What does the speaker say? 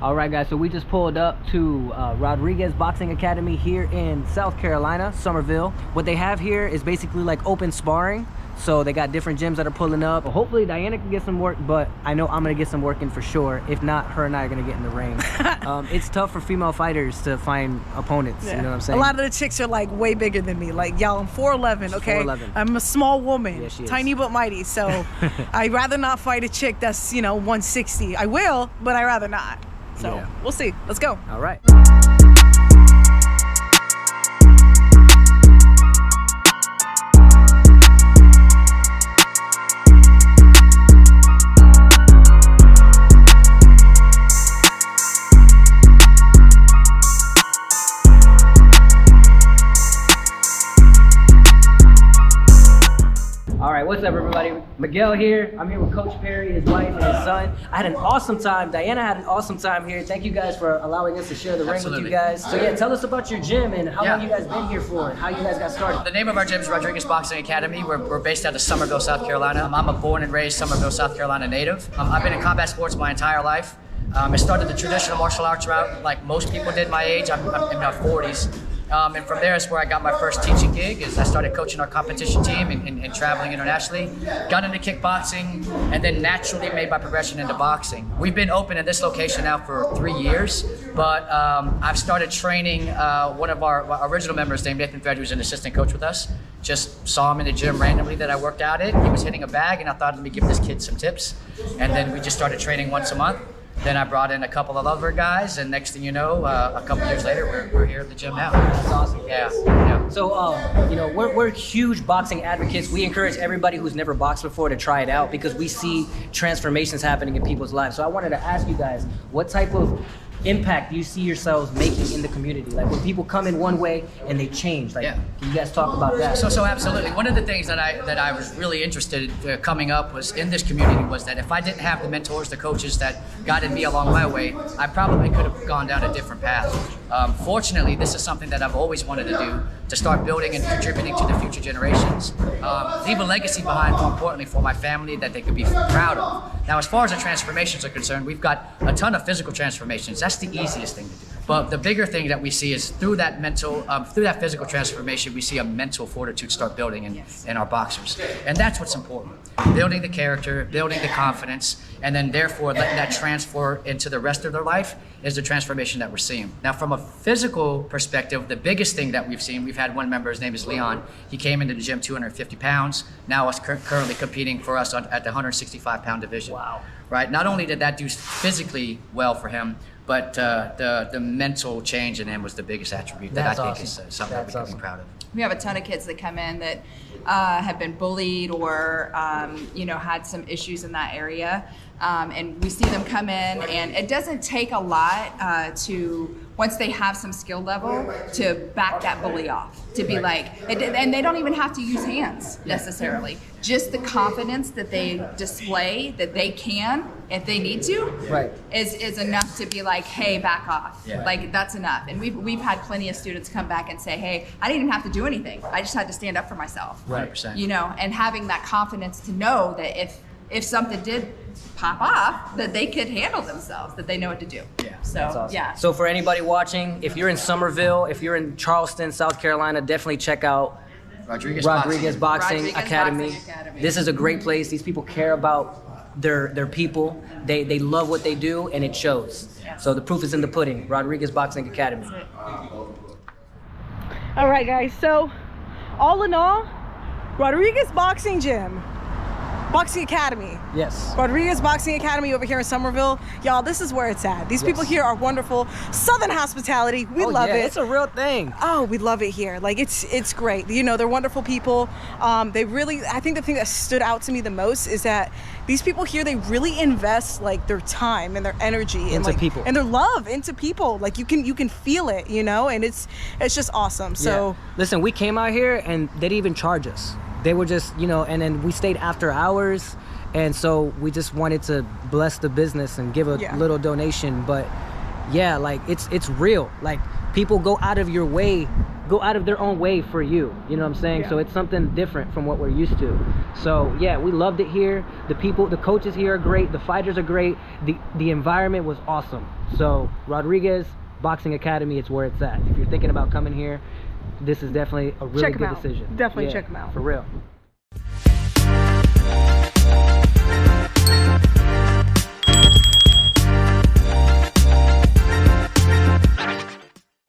All right, guys, so we just pulled up to Rodriguez Boxing Academy here in South Carolina, Summerville. What they have here is basically like open sparring. So they got different gyms that are pulling up. Well, hopefully Diana can get some work, but I know I'm gonna get some work in for sure. If not, her and I are gonna get in the ring. It's tough for female fighters to find opponents, you know what I'm saying? A lot of the chicks are like way bigger than me. Like, y'all, I'm 4'11", okay? 4'11". I'm a small woman, Yeah, she is. tiny but mighty. So I'd rather not fight a chick that's, 160. I will, but I'd rather not. So Yeah. we'll see. Let's go. All right. All right, what's up, everybody? Miguel here. I'm here with Coach Perry, his wife, and his son. I had an awesome time. Diana had an awesome time here. Thank you guys for allowing us to share the ring with you guys. So yeah, tell us about your gym and how long you guys been here for and how you guys got started. The name of our gym is Rodriguez Boxing Academy. We're based out of Summerville, South Carolina. I'm a born and raised Summerville, South Carolina native. I've been in combat sports my entire life. I started the traditional martial arts route like most people did my age. I'm in my 40s. And from there is where I got my first teaching gig. Is I started coaching our competition team and traveling internationally. Got into kickboxing and then naturally made my progression into boxing. We've been open in this location now for 3 years, but I've started training one of our original members named Nathan Thread, who's an assistant coach with us. Just saw him in the gym randomly that I worked out at. He was hitting a bag and I thought, let me give this kid some tips. And then we just started training once a month. Then I brought in a couple of other guys, and next thing you know, a couple years later, we're here at the gym now. That's awesome. Yeah. So, we're huge boxing advocates. We encourage everybody who's never boxed before to try it out because we see transformations happening in people's lives. So I wanted to ask you guys, what type of impact do you see yourselves making in the community? Like when people come in one way and they change, like, can you guys talk about that? So absolutely. One of the things that I was really interested in coming up was in this community was that if I didn't have the mentors, the coaches that guided me along my way, I probably could have gone down a different path. Fortunately, this is something that I've always wanted to do, to start building and contributing to the future generations. Leave a legacy behind, more importantly, for my family that they could be proud of. Now, as far as the transformations are concerned, we've got a ton of physical transformations. That's the easiest thing to do. But the bigger thing that we see is through that physical transformation, we see a mental fortitude start building in our boxers. And that's what's important. Building the character, building the confidence, and then therefore letting that transfer into the rest of their life is the transformation that we're seeing. Now, from a physical perspective, the biggest thing that we've seen, we've had one member, his name is Leon. He came into the gym 250 pounds. Now is currently competing for us at the 165-pound division. Wow. Right? Not only did that do physically well for him, but the mental change in him was the biggest attribute that I think is something that we can be proud of. We have a ton of kids that come in that have been bullied or had some issues in that area, and we see them come in, and it doesn't take a lot to, once they have some skill level, to back that bully off, to be like, and they don't even have to use hands necessarily. Just the confidence that they display that they can, if they need to, is enough to be like, hey, back off. Yeah. Like, that's enough. And we've had plenty of students come back and say, hey, I didn't even have to do anything. I just had to stand up for myself. 100%. And having that confidence to know that if something did pop off, that they could handle themselves, that they know what to do. Yeah. So, Awesome. yeah. So for anybody watching, if you're in Somerville, if you're in Charleston, South Carolina, definitely check out Rodriguez Boxing Academy. This is a great place. These people care about their people. They love what they do, and it shows. So the proof is in the pudding. Rodriguez Boxing Academy. All right, guys. So all in all, Rodriguez Boxing Gym. Boxing Academy. Yes. Rodriguez Boxing Academy over here in Somerville. Y'all, this is where it's at. These people here are wonderful. Southern hospitality. We love it. It's a real thing. Oh, we love it here. Like, it's great. They're wonderful people. They really, I think the thing that stood out to me the most is that these people here, they really invest like their time and their energy into people and their love into people. Like, you can feel it, and it's just awesome. So listen, we came out here and they didn't even charge us. They were just, and then we stayed after hours, and so we just wanted to bless the business and give a little donation. But yeah, like it's real. Like, people go out of your way go out of their own way for you. You know what I'm saying? Yeah. So it's something different from what we're used to. So yeah, we loved it here. The people, the coaches here are great. The fighters are great. The environment was awesome. So Rodriguez Boxing Academy, it's where it's at. If you're thinking about coming here, this is definitely a really Check 'em good out. decision. Definitely Yeah, check 'em out. for real.